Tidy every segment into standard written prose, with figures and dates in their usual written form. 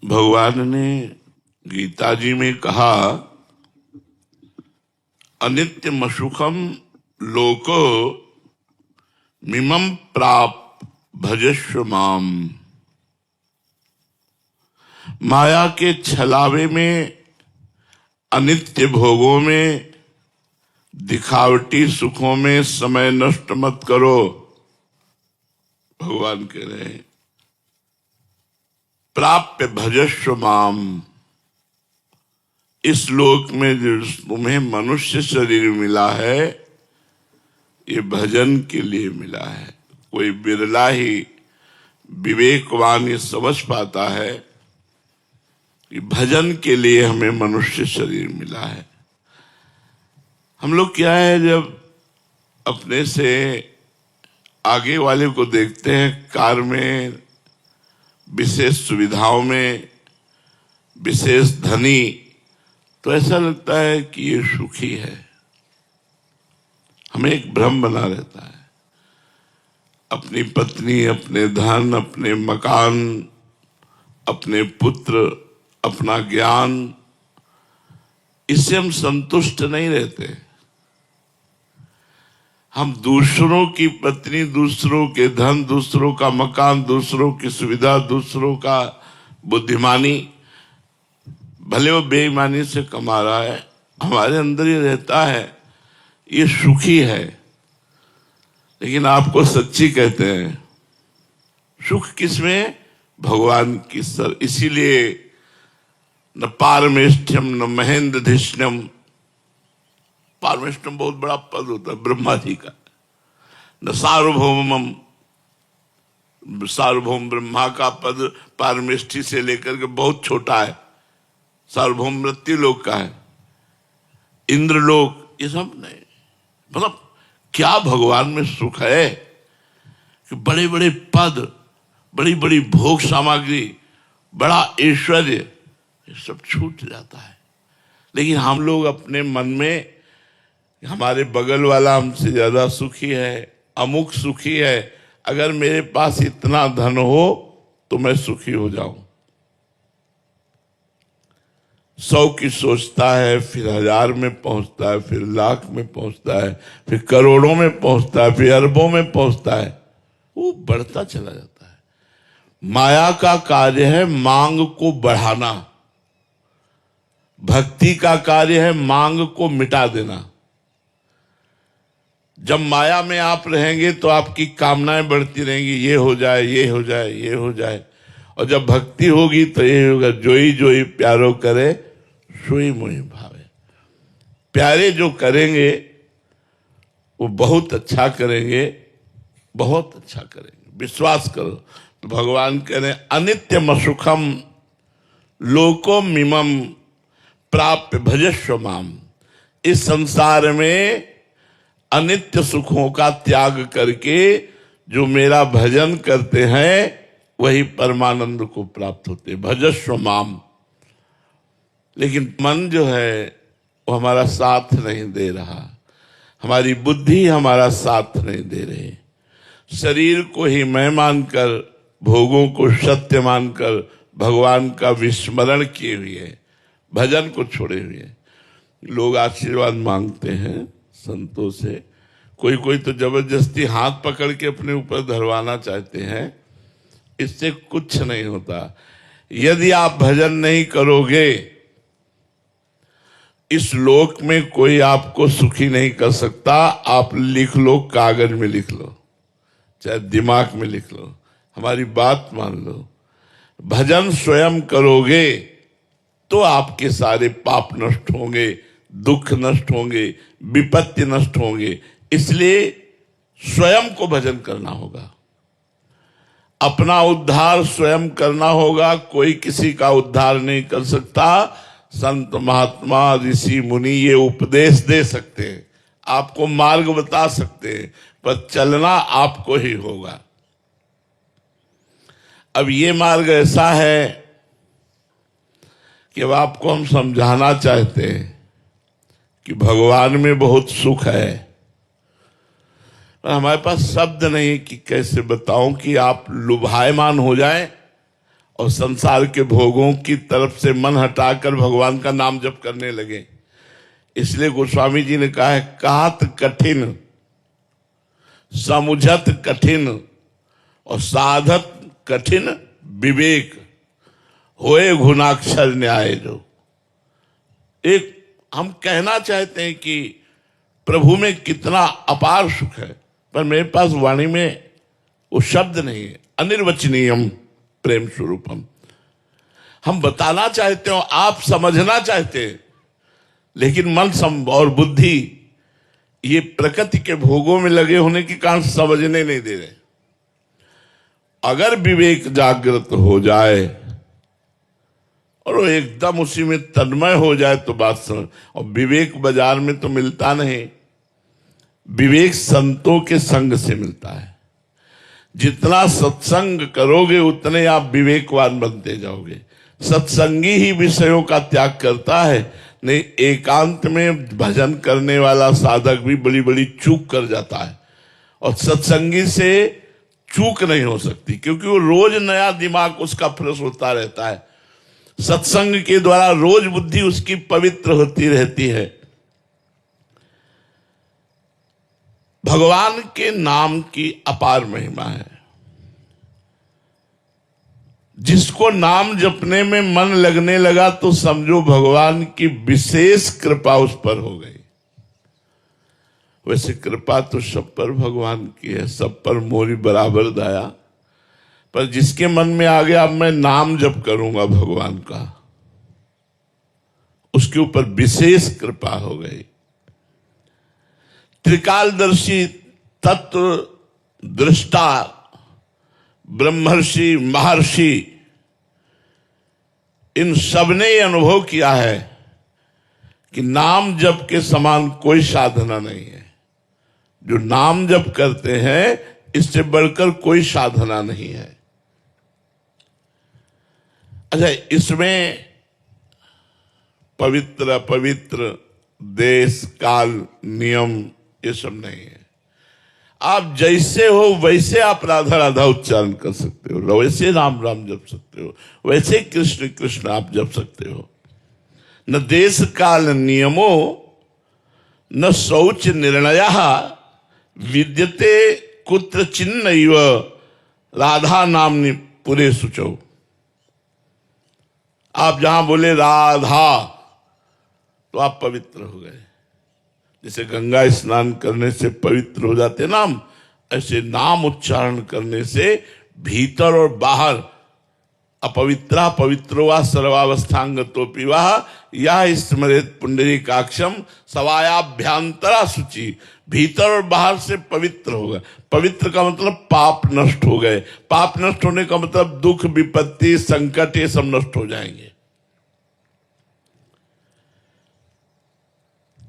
भगवान ने गीता जी में कहा, अनित्यम सुखम लोको मिमम प्राप भजस्व माम। माया के छलावे में, अनित्य भोगों में, दिखावटी सुखों में समय नष्ट मत करो। भगवान कह रहे हैं, प्राप्य भजस्व माम। इस लोक में जो तुम्हें मनुष्य शरीर मिला है, ये भजन के लिए मिला है। कोई बिरला ही विवेकवान ये समझ पाता है कि भजन के लिए हमें मनुष्य शरीर मिला है। हम लोग क्या है, जब अपने से आगे वाले को देखते हैं कार में, विशेष सुविधाओं में, विशेष धनी, तो ऐसा लगता है कि ये सुखी है। हमें एक भ्रम बना रहता है। अपनी पत्नी, अपने धन, अपने मकान, अपने पुत्र, अपना ज्ञान, इससे हम संतुष्ट नहीं रहते। हम दूसरों की पत्नी, दूसरों के धन, दूसरों का मकान, दूसरों की सुविधा, दूसरों का बुद्धिमानी, भले वो बेईमानी से कमा रहा है, हमारे अंदर ये रहता है, ये सुखी है। लेकिन आपको सच्ची कहते हैं, सुख किसमें? भगवान की सर। इसीलिए न पारमेष्ठ्यम न महेंद्रधिष्ण्यम। पारमेष्ठ्यम बहुत बड़ा पद होता है ब्रह्मा जी का। न सार्वभौमम, सार्वभौम ब्रह्मा का पद पारमेष्ठी से लेकर के बहुत छोटा है। सार्वभौम मृत्यु लोक का है, इंद्रलोक, ये सब नहीं। मतलब क्या भगवान में सुख है कि बड़े बड़े पद, बड़ी बड़ी भोग सामग्री, बड़ा ऐश्वर्य, ये सब छूट जाता है। लेकिन हम लोग अपने मन में, हमारे बगल वाला हमसे ज्यादा सुखी है, अमुक सुखी है, अगर मेरे पास इतना धन हो तो मैं सुखी हो जाऊं। 100 की सोचता है, फिर 1000 में पहुंचता है, फिर लाख में पहुंचता है, फिर करोड़ों में पहुंचता है, फिर अरबों में पहुंचता है। वो बढ़ता चला जाता है। माया का कार्य है मांग को बढ़ाना, भक्ति का कार्य है मांग को मिटा देना। जब माया में आप रहेंगे तो आपकी कामनाएं बढ़ती रहेंगी, ये हो जाए, ये हो जाए, ये हो जाए। और जब भक्ति होगी तो ये होगा, जोई जोई प्यारो करे सोई मोहि भावे। प्यारे जो करेंगे वो बहुत अच्छा करेंगे, बहुत अच्छा करेंगे, विश्वास करो। तो भगवान कह रहे हैं, अनित्यम सुखम लोको मिमम प्राप्य भजस्व माम। इस संसार में अनित्य सुखों का त्याग करके जो मेरा भजन करते हैं वही परमानंद को प्राप्त होते, भजस्व माम। लेकिन मन जो है वो हमारा साथ नहीं दे रहा, हमारी बुद्धि हमारा साथ नहीं दे रही। शरीर को ही मैं मानकर, भोगों को सत्य मानकर भगवान का विस्मरण किए हुए, भजन को छोड़े हुए लोग आशीर्वाद मांगते हैं संतों से। कोई कोई तो जबरदस्ती हाथ पकड़ के अपने ऊपर धरवाना चाहते हैं। इससे कुछ नहीं होता। यदि आप भजन नहीं करोगे, इस लोक में कोई आपको सुखी नहीं कर सकता। आप लिख लो, कागज में लिख लो, चाहे दिमाग में लिख लो, हमारी बात मान लो। भजन स्वयं करोगे तो आपके सारे पाप नष्ट होंगे, दुख नष्ट होंगे, विपत्ति नष्ट होंगे। इसलिए स्वयं को भजन करना होगा, अपना उद्धार स्वयं करना होगा। कोई किसी का उद्धार नहीं कर सकता। संत महात्मा ऋषि मुनि ये उपदेश दे सकते हैं, आपको मार्ग बता सकते हैं, पर चलना आपको ही होगा। अब ये मार्ग ऐसा है कि अब आपको हम समझाना चाहते हैं कि भगवान में बहुत सुख है। हमारे पास शब्द नहीं कि कैसे बताऊं कि आप लुभायमान हो जाएं और संसार के भोगों की तरफ से मन हटाकर भगवान का नाम जप करने लगे। इसलिए गोस्वामी जी ने कहा है, कहत कठिन समुझत कठिन और साधत कठिन विवेक, होए गुणाक्षर न्याय। जो एक हम कहना चाहते हैं कि प्रभु में कितना अपार सुख है, पर मेरे पास वाणी में वो शब्द नहीं है। अनिर्वचनीयम प्रेम स्वरूपम हम बताना चाहते हो, आप समझना चाहते हैं, लेकिन मन और बुद्धि ये प्रकृति के भोगों में लगे होने के कारण समझने नहीं दे रहे। अगर विवेक जागृत हो जाए और वो एकदम उसी में तन्मय हो जाए तो बात समझ। और विवेक बाजार में तो मिलता नहीं, विवेक संतों के संग से मिलता है। जितना सत्संग करोगे उतने आप विवेकवान बनते जाओगे। सत्संगी ही विषयों का त्याग करता है, नहीं एकांत में भजन करने वाला साधक भी बड़ी बड़ी चूक कर जाता है। और सत्संगी से चूक नहीं हो सकती, क्योंकि वो रोज नया दिमाग उसका फ्रेश होता रहता है। सत्संग के द्वारा रोज बुद्धि उसकी पवित्र होती रहती है। भगवान के नाम की अपार महिमा है। जिसको नाम जपने में मन लगने लगा तो समझो भगवान की विशेष कृपा उस पर हो गई। वैसे कृपा तो सब पर भगवान की है, सब पर मोरी बराबर दया। पर जिसके मन में आ गया अब मैं नाम जप करूंगा भगवान का, उसके ऊपर विशेष कृपा हो गई। त्रिकालदर्शी तत्व दृष्टा ब्रह्मर्षि महर्षि इन सब ने यह अनुभव किया है कि नाम जप के समान कोई साधना नहीं है। जो नाम जप करते हैं इससे बढ़कर कोई साधना नहीं है। अच्छा, इसमें पवित्र अपवित्र देश काल नियम ये सब नहीं है। आप जैसे हो वैसे आप राधा राधा उच्चारण कर सकते हो, वैसे राम राम जप सकते हो, वैसे कृष्ण कृष्ण आप जप सकते हो। न देश काल नियमो न शौच निर्णय विद्यते कुत्र चिन्नैव राधा नामनि पुरे शुचौ। आप जहां बोले राधा तो आप पवित्र हो गए। जैसे गंगा स्नान करने से पवित्र हो जाते नाम, ऐसे नाम उच्चारण करने से भीतर और बाहर अपवित्रा पवित्रो वा सर्वावस्थांगतोपि वा यह स्मरेत पुंडरीकाक्षम सवायाभ्यांतरा शुचि। भीतर और बाहर से पवित्र हो गए। पवित्र का मतलब पाप नष्ट हो गए। पाप नष्ट होने का मतलब दुख विपत्ति संकट ये सब नष्ट हो जाएंगे।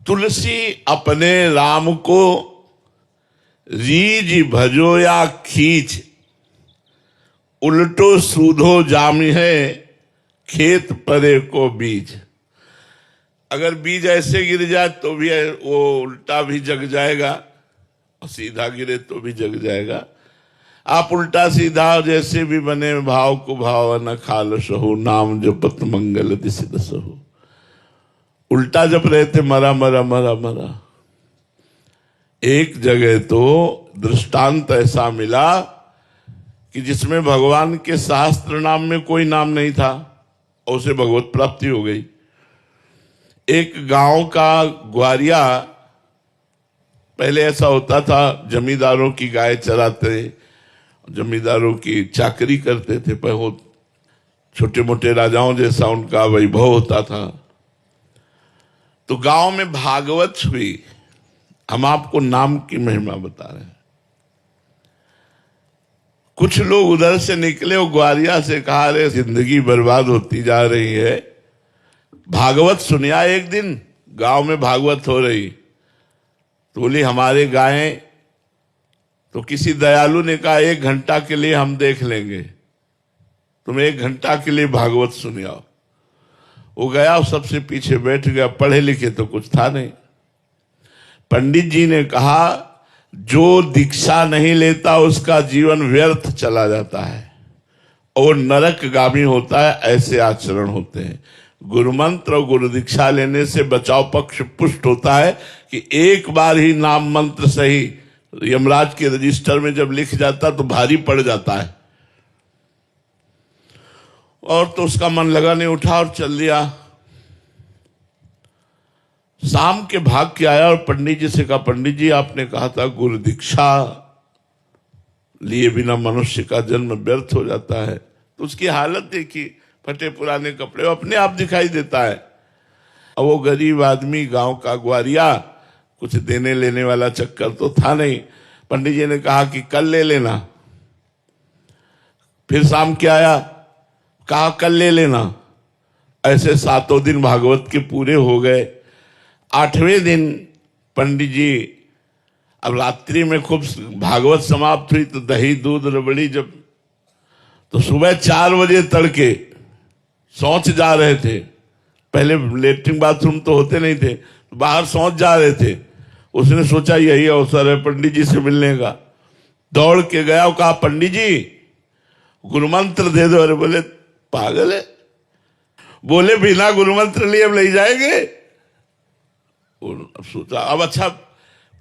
तुलसी अपने राम को रीज भजो या खींच, उल्टो सूधो जामी है खेत परे को बीज। अगर बीज ऐसे गिर जाए तो भी वो उल्टा भी जग जाएगा और सीधा गिरे तो भी जग जाएगा। आप उल्टा सीधा जैसे भी बने भाव को भाव न खाल सहु, नाम जपत मंगल दिस दसहु। उल्टा जप रहे थे मरा मरा मरा मरा। एक जगह तो दृष्टांत ऐसा मिला कि जिसमें भगवान के शास्त्र नाम में कोई नाम नहीं था और उसे भगवत प्राप्ति हो गई। एक गांव का ग्वारिया, पहले ऐसा होता था जमींदारों की गाय चराते, जमींदारों की चाकरी करते थे, पर वो छोटे मोटे राजाओं जैसा उनका वैभव होता था। तो गांव में भागवत हुई। हम आपको नाम की महिमा बता रहे हैं। कुछ लोग उधर से निकले और ग्वारिया से कहा, रे जिंदगी बर्बाद होती जा रही है, भागवत सुनिया। एक दिन गांव में भागवत हो रही तो बोली हमारे गायें, तो किसी दयालु ने कहा 1 घंटा के लिए हम देख लेंगे, तुम 1 घंटा के लिए भागवत सुनियाओ। वो गया, सबसे पीछे बैठ गया। पढ़े लिखे तो कुछ था नहीं। पंडित जी ने कहा जो दीक्षा नहीं लेता उसका जीवन व्यर्थ चला जाता है, और नरकगामी होता है, ऐसे आचरण होते हैं। गुरु मंत्र और गुरु दीक्षा लेने से बचाव पक्ष पुष्ट होता है कि एक बार ही नाम मंत्र सही यमराज के रजिस्टर में जब लिख जाता तो भारी पड़ जाता है। और तो उसका मन लगा नहीं, उठा और चल दिया। शाम के भाग के आया और पंडित जी से कहा, पंडित जी आपने कहा था गुरु दीक्षा लिए बिना मनुष्य का जन्म व्यर्थ हो जाता है। तो उसकी हालत देखी, फटे पुराने कपड़े, वो अपने आप दिखाई देता है। और वो गरीब आदमी, गांव का ग्वारिया, कुछ देने लेने वाला चक्कर तो था नहीं। पंडित जी ने कहा कि कल ले लेना। फिर शाम के आया, कहा कल ले लेना। ऐसे 7 दिन भागवत के पूरे हो गए। 8वें दिन पंडित जी, अब रात्रि में खूब भागवत समाप्त हुई तो दही दूध रबड़ी, जब तो सुबह 4 बजे तड़के शौच जा रहे थे। पहले लेटरिन बाथरूम तो होते नहीं थे, तो बाहर शौच जा रहे थे। उसने सोचा यही अवसर है पंडित जी से मिलने का। दौड़ के गया और कहा, पंडित जी गुरु मंत्र दे दो। अरे बोले पागल है, बोले बिना गुरु मंत्र लिए हम ले जाएंगे। सोचा अब अच्छा,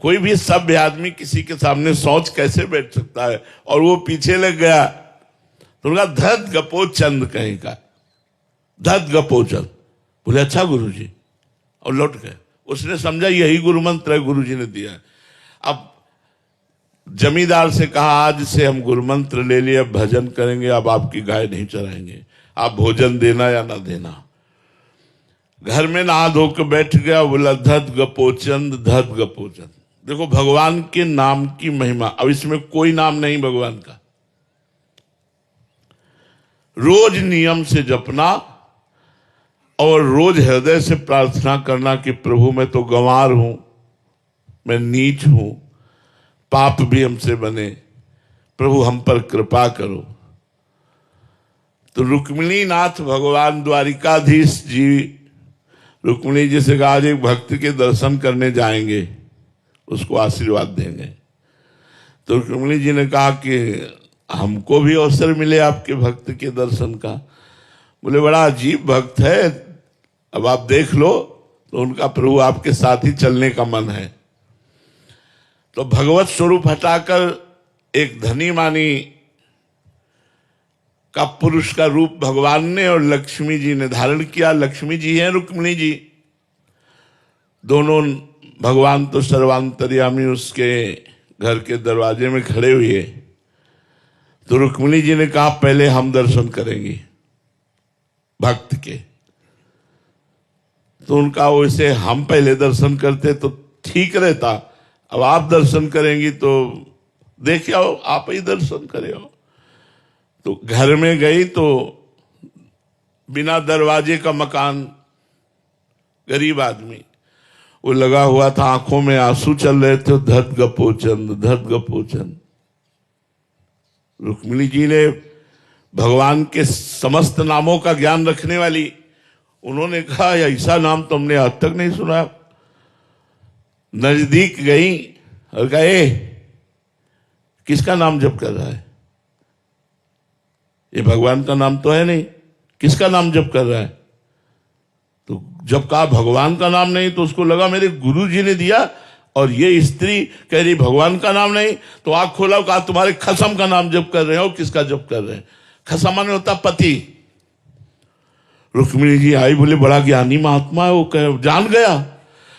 कोई भी सभ्य आदमी किसी के सामने शौच कैसे बैठ सकता है। और वो पीछे लग गया तो उनका धत गपो चंद कहीं का, धत गपो चंद। बोले अच्छा गुरुजी, और लौट गए। उसने समझा यही गुरु मंत्र है, गुरुजी ने दिया। अब जमींदार से कहा, आज से हम गुरु मंत्र ले लिए, अब भजन करेंगे, अब आपकी गाय नहीं चराएंगे, आप भोजन देना या ना देना। घर में नहा धो के बैठ गया, बोला धत गपोचंद, धत गपोचंद। देखो भगवान के नाम की महिमा। अब इसमें कोई नाम नहीं भगवान का, रोज नियम से जपना और रोज हृदय से प्रार्थना करना कि प्रभु मैं तो गंवार हूं, मैं नीच हूं, पाप भी हमसे बने, प्रभु हम पर कृपा करो। तो रुक्मिणी नाथ भगवान द्वारिकाधीश जी, रुक्मिणी जी से कहा आज एक भक्त के दर्शन करने जाएंगे, उसको आशीर्वाद देंगे। तो रुक्मिणी जी ने कहा कि हमको भी अवसर मिले आपके भक्त के दर्शन का। बोले बड़ा अजीब भक्त है, अब आप देख लो। तो उनका प्रभु आपके साथ ही चलने का मन है। तो भगवत स्वरूप हटाकर एक धनी मानी का पुरुष का रूप भगवान ने और लक्ष्मी जी ने धारण किया। लक्ष्मी जी हैं, रुक्मिणी जी, दोनों। भगवान तो सर्वांतर्यामी उसके घर के दरवाजे में खड़े हुए। तो रुक्मिणी जी ने कहा पहले हम दर्शन करेंगे भक्त के। तो उनका वैसे हम पहले दर्शन करते तो ठीक रहता, अब आप दर्शन करेंगी तो देखिए आओ, आप ही दर्शन करे हो। तो घर में गई तो बिना दरवाजे का मकान, गरीब आदमी, वो लगा हुआ था, आंखों में आंसू चल रहे थे। धत गपोचंद, धत गपोचंद। रुक्मिणी जी ने भगवान के समस्त नामों का ज्ञान रखने वाली, उन्होंने कहा ऐसा नाम तो हमने आज तक नहीं सुना। नजदीक गई और कहा ए, किसका नाम जप कर रहा है? ये भगवान का नाम तो है नहीं, किसका नाम जप कर रहा है? तो जब कहा भगवान का नाम नहीं तो उसको लगा मेरे गुरु जी ने दिया, और ये स्त्री कह रही भगवान का नाम नहीं। तो आंख खोला, कहा तुम्हारे खसम का नाम जप कर रहे हो। किसका जप कर रहे हैं? खसम माने होता पति। रुक्मिणी जी आई, बोले बड़ा ज्ञानी महात्मा है, वो कह जान गया।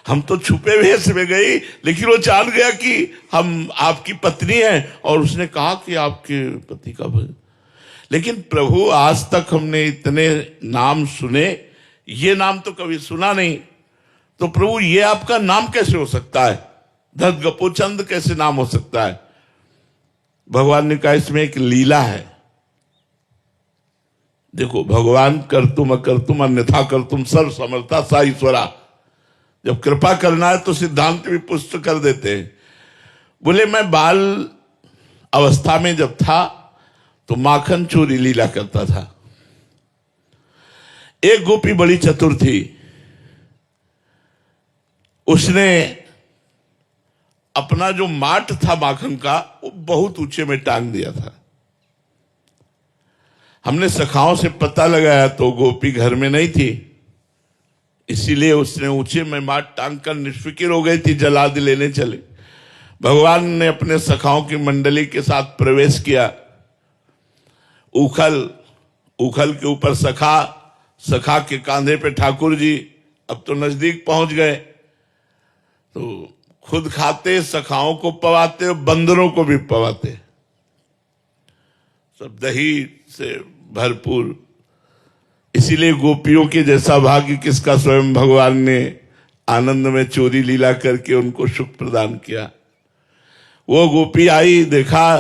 हम तो छुपे वेश में गई, लेकिन वो जान गया कि हम आपकी पत्नी हैं, और उसने कहा कि आपके पति का भजन। लेकिन प्रभु आज तक हमने इतने नाम सुने, ये नाम तो कभी सुना नहीं। तो प्रभु ये आपका नाम कैसे हो सकता है? धत गपोचंद कैसे नाम हो सकता है? भगवान ने कहा इसमें एक लीला है। देखो भगवान कर्तुम अकर्तुम अन्यथा कर्तुम सर्व समर्था सा ईश्वरा। जब कृपा करना है तो सिद्धांत भी पुष्ट कर देते हैं। बोले मैं बाल अवस्था में जब था तो माखन चोरी लीला करता था। एक गोपी बड़ी चतुर थी, उसने अपना जो माट था माखन का वो बहुत ऊंचे में टांग दिया था। हमने सखाओं से पता लगाया तो गोपी घर में नहीं थी, इसीलिए उसने ऊंचे में माथ टांग कर निष्फिक्र हो गई थी, जलाद लेने चले। भगवान ने अपने सखाओं की मंडली के साथ प्रवेश किया। उखल के ऊपर सखा, सखा के कांधे पे ठाकुर जी। अब तो नजदीक पहुंच गए, तो खुद खाते, सखाओं को पवाते और बंदरों को भी पवाते, सब दही से भरपूर। इसीलिए गोपियों के जैसा भाग्य किसका, स्वयं भगवान ने आनंद में चोरी लीला करके उनको सुख प्रदान किया। वो गोपी आई, देखा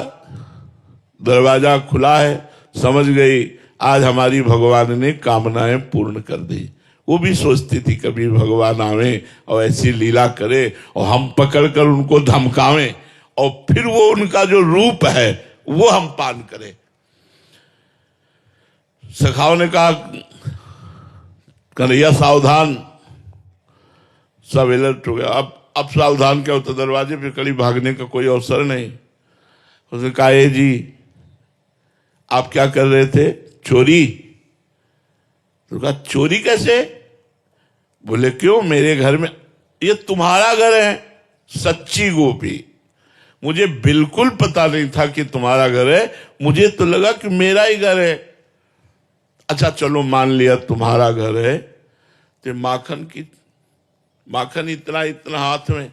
दरवाजा खुला है, समझ गई आज हमारी भगवान ने कामनाएं पूर्ण कर दी। वो भी सोचती थी कभी भगवान आवे और ऐसी लीला करे और हम पकड़कर उनको धमकावें और फिर वो उनका जो रूप है वो हम पान करें। सखाओं ने कहा कन्हैया सावधान, सब अलर्ट हो गया। अब सावधान क्या होता, दरवाजे पे कड़ी भागने का कोई अवसर नहीं। उसने कहा ए जी आप क्या कर रहे थे, चोरी? तो कहा चोरी कैसे? बोले क्यों, मेरे घर में, ये तुम्हारा घर है। सच्ची गोपी, मुझे बिल्कुल पता नहीं था कि तुम्हारा घर है, मुझे तो लगा कि मेरा ही घर है। अच्छा चलो मान लिया तुम्हारा घर है, तो माखन इतना इतना हाथ में।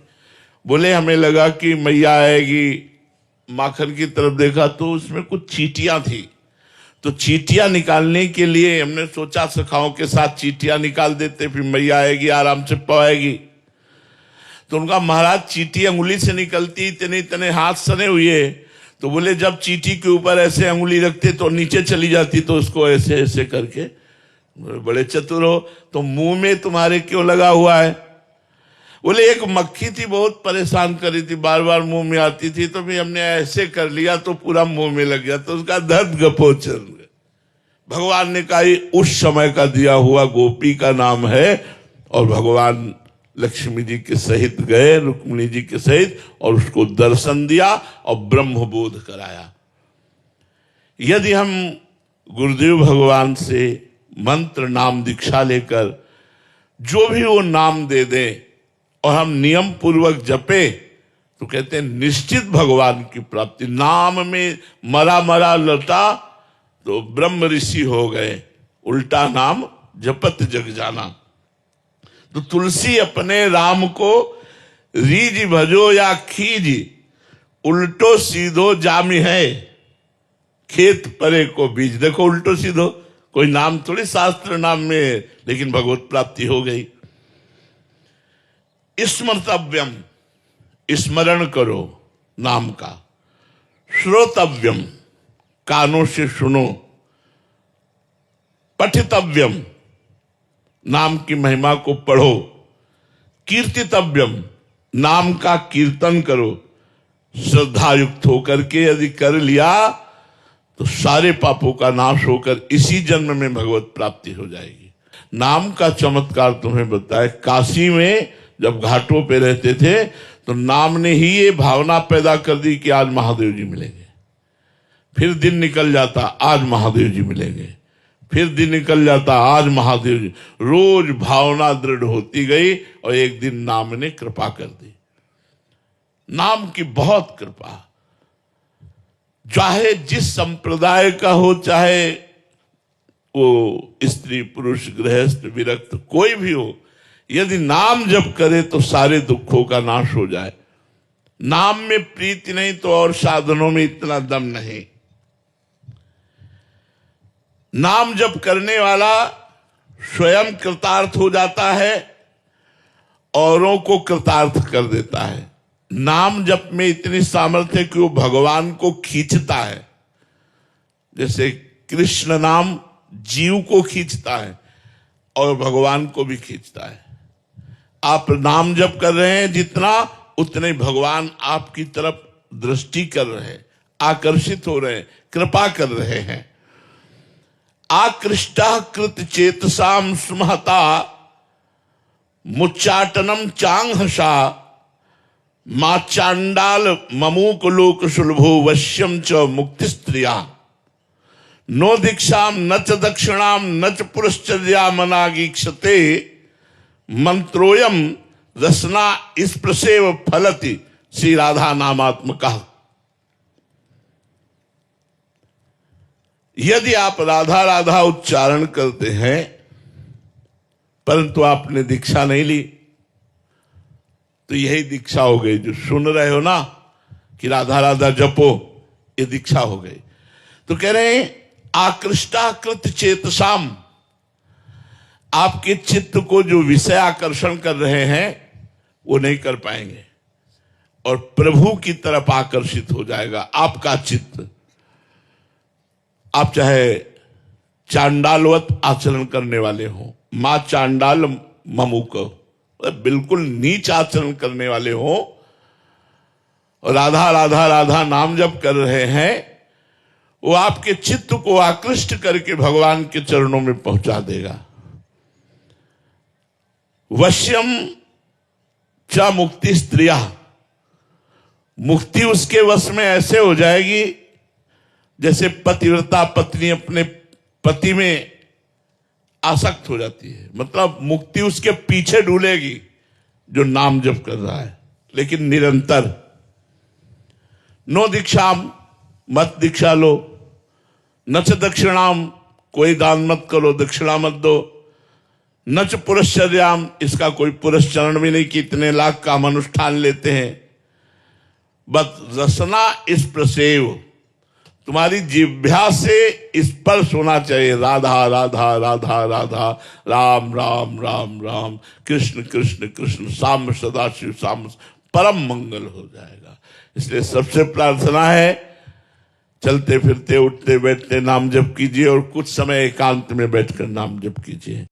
बोले हमें लगा कि मैया आएगी, माखन की तरफ देखा तो उसमें कुछ चींटियां थी, तो चींटियां निकालने के लिए हमने सोचा सखाओं के साथ चींटियां निकाल देते, फिर मैया आएगी आराम से पवाएगी। तो उनका महाराज चींटी अंगुली से निकलती, इतने इतने हाथ सने हुए, तो बोले जब चींटी के ऊपर ऐसे अंगुली रखते तो नीचे चली जाती, तो उसको ऐसे ऐसे करके, बड़े चतुर हो, तो मुंह में तुम्हारे क्यों लगा हुआ है? बोले एक मक्खी थी बहुत परेशान कर रही थी, बार बार मुंह में आती थी, तो भी हमने ऐसे कर लिया तो पूरा मुंह में लग गया, तो उसका दर्द गपोचर। भगवान ने कहा उस समय का दिया हुआ गोपी का नाम है, और भगवान लक्ष्मी जी के सहित गए, रुक्मिणी जी के सहित, और उसको दर्शन दिया और ब्रह्म बोध कराया। यदि हम गुरुदेव भगवान से मंत्र नाम दीक्षा लेकर जो भी वो नाम दे दें और हम नियम पूर्वक जपे, तो कहते हैं निश्चित भगवान की प्राप्ति। नाम में मरा मरा लटा तो ब्रह्म ऋषि हो गए, उल्टा नाम जपत जग जाना। तो तुलसी अपने राम को रीज भजो या खीज, उल्टो सीधो जामी है, खेत परे को बीज। देखो उल्टो सीधो कोई नाम थोड़ी शास्त्र नाम में, लेकिन भगवत प्राप्ति हो गई। स्मर्तव्यम, स्मरण करो नाम का। श्रोतव्यम, कानों से सुनो। पठितव्यम, नाम की महिमा को पढ़ो। कीर्तितव्यम, नाम का कीर्तन करो। श्रद्धा युक्त होकर के यदि कर लिया तो सारे पापों का नाश होकर इसी जन्म में भगवत प्राप्ति हो जाएगी। नाम का चमत्कार तुम्हें बताए, काशी में जब घाटों पे रहते थे तो नाम ने ही ये भावना पैदा कर दी कि आज महादेव जी मिलेंगे। फिर दिन निकल जाता, आज महादेव जी मिलेंगे। फिर दिन निकल जाता, आज महादेव जी। रोज भावना दृढ़ होती गई और एक दिन नाम ने कृपा कर दी। नाम की बहुत कृपा, चाहे जिस संप्रदाय का हो, चाहे वो स्त्री पुरुष गृहस्थ विरक्त कोई भी हो, यदि नाम जप करे तो सारे दुखों का नाश हो जाए। नाम में प्रीति नहीं तो और साधनों में इतना दम नहीं। नाम जप करने वाला स्वयं कृतार्थ हो जाता है, औरों को कृतार्थ कर देता है। नाम जप में इतनी सामर्थ्य है कि वो भगवान को खींचता है। जैसे कृष्ण नाम जीव को खींचता है और भगवान को भी खींचता है। आप नाम जप कर रहे हैं जितना, उतने भगवान आपकी तरफ दृष्टि कर रहे हैं, आकर्षित हो रहे हैं, कृपा कर रहे हैं। आकृष्टा कृत चेतसाम सुमहता मुच्चाटनम चांगहसा मा चांडाल ममूक लोक सुलभो वश्यम च मुक्ति स्त्रिया। नो दीक्षाम न च दक्षिणाम न च पुरश्चर्या मनागीक्षते मंत्रोयम रसना स्पृशेव फलति। श्री राधा नामात्मका। यदि आप राधा राधा उच्चारण करते हैं परंतु आपने दीक्षा नहीं ली तो यही दीक्षा हो गई। जो सुन रहे हो ना कि राधा राधा जपो, ये दीक्षा हो गई। तो कह रहे हैं आकृष्टाकृत चेतसाम, आपके चित्त को जो विषय आकर्षण कर रहे हैं वो नहीं कर पाएंगे और प्रभु की तरफ आकर्षित हो जाएगा आपका चित्त। आप चाहे चांडालवत आचरण करने वाले हो, मां चांडाल ममुक, बिल्कुल नीच आचरण करने वाले हो और राधा राधा राधा नाम जप कर रहे हैं, वो आपके चित्त को आकृष्ट करके भगवान के चरणों में पहुंचा देगा। वश्यम च मुक्ति स्त्रिया, मुक्ति उसके वश में ऐसे हो जाएगी जैसे पतिव्रता पत्नी अपने पति में आसक्त हो जाती है। मतलब मुक्ति उसके पीछे डूलेगी जो नाम जप कर रहा है, लेकिन निरंतर। नो दीक्षाम, मत दीक्षा लो, न च दक्षिणाम, कोई दान मत करो, दक्षिणा मत दो, न च पुरश्चर्याम, इसका कोई पुरस्चरण भी नहीं कि इतने लाख का हम अनुष्ठान लेते हैं। बस रसना स्पर्शेव, तुम्हारी जिह्वा से स्पर्श होना चाहिए। राधा राधा राधा राधा, राम राम राम राम, कृष्ण कृष्ण कृष्ण, साम सदाशिव साम, परम मंगल हो जाएगा। इसलिए सबसे प्रार्थना है चलते फिरते उठते बैठते नाम जप कीजिए और कुछ समय एकांत में बैठकर नाम जप कीजिए।